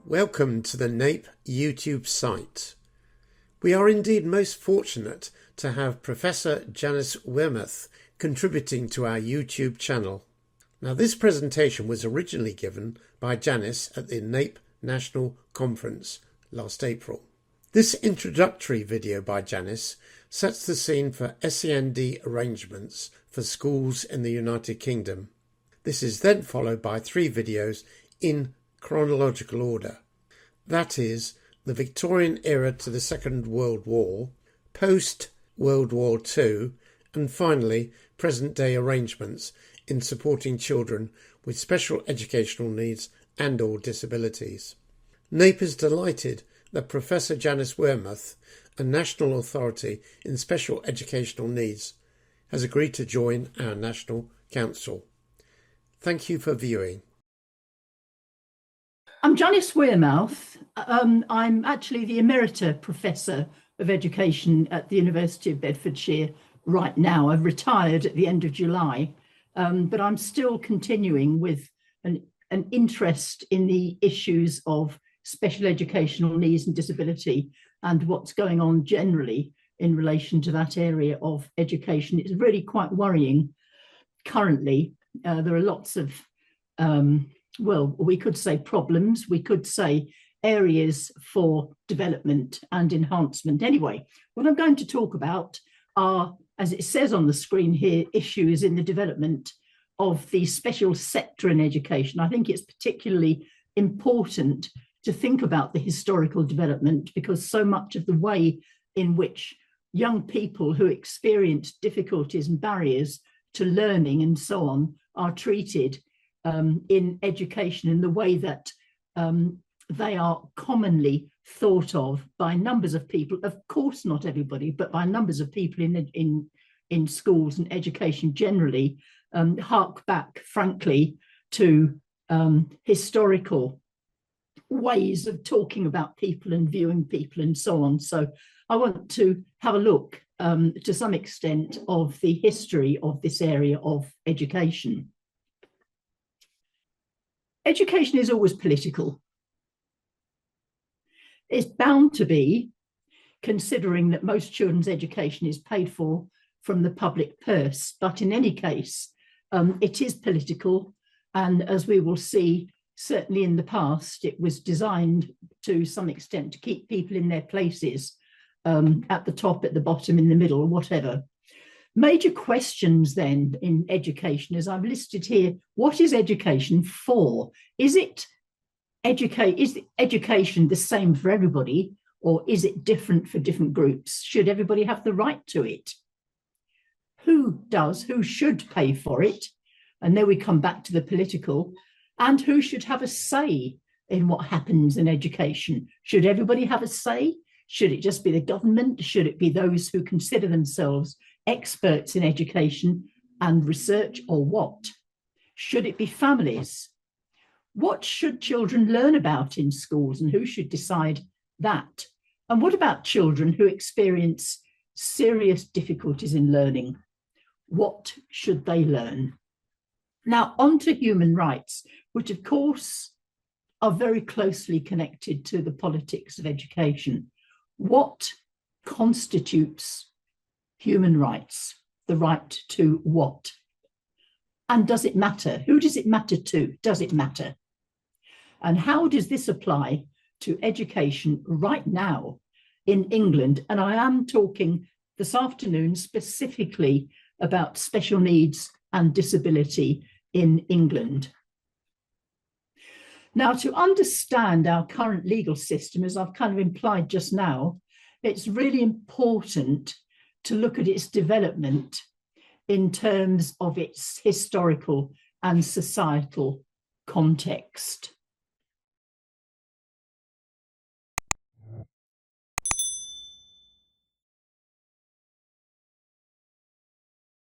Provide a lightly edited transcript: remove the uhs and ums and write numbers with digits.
Welcome to the NAPE YouTube site. We are indeed most fortunate to have Professor Janice Wearmouth contributing to our YouTube channel. Now, this presentation was originally given by Janice at the NAPE National Conference last April. This introductory video by Janice sets the scene for SEND arrangements for schools in the United Kingdom. This is then followed by 3 videos in chronological order. That is, the Victorian era to the Second World War, post-World War II, and finally present-day arrangements in supporting children with special educational needs and/or disabilities. NAPE is delighted that Professor Janice Wearmouth, a national authority in special educational needs, has agreed to join our National Council. Thank you for viewing. I'm Janice Wearmouth. I'm actually the Emerita Professor of Education at the University of Bedfordshire right now. I've retired at the end of July, but I'm still continuing with an interest in the issues of special educational needs and disability and what's going on generally in relation to that area of education. It's really quite worrying currently. There are lots of well, we could say problems, we could say areas for development and enhancement. Anyway, what I'm going to talk about are, as it says on the screen here, issues in the development of the special sector in education. I think it's particularly important to think about the historical development because so much of the way in which young people who experience difficulties and barriers to learning and so on are treated in education in the way that they are commonly thought of by numbers of people, of course not everybody, but by numbers of people in schools and education generally, hark back, frankly, to historical ways of talking about people and viewing people and so on. So I want to have a look to some extent of the history of this area of education. Education is always political. It's bound to be, considering that most children's education is paid for from the public purse. But in any case, it is political. And as we will see, certainly in the past, it was designed to some extent to keep people in their places, at the top, at the bottom, in the middle, or whatever. Major questions then in education, as I've listed here, what is education for? Is education the same for everybody, or is it different for different groups? Should everybody have the right to it? Who should pay for it? And then we come back to the political, and who should have a say in what happens in education? Should everybody have a say? Should it just be the government? Should it be those who consider themselves experts in education and research, or what? Should it be families? What should children learn about in schools, and who should decide that? And what about children who experience serious difficulties in learning? What should they learn? Now, on to human rights, which of course are very closely connected to the politics of education. What constitutes human rights? The right to what? And does it matter? Who does it matter to? Does it matter? And how does this apply to education right now in England? And I am talking this afternoon specifically about special needs and disability in England. Now, to understand our current legal system, as I've kind of implied just now, it's really important to look at its development in terms of its historical and societal context.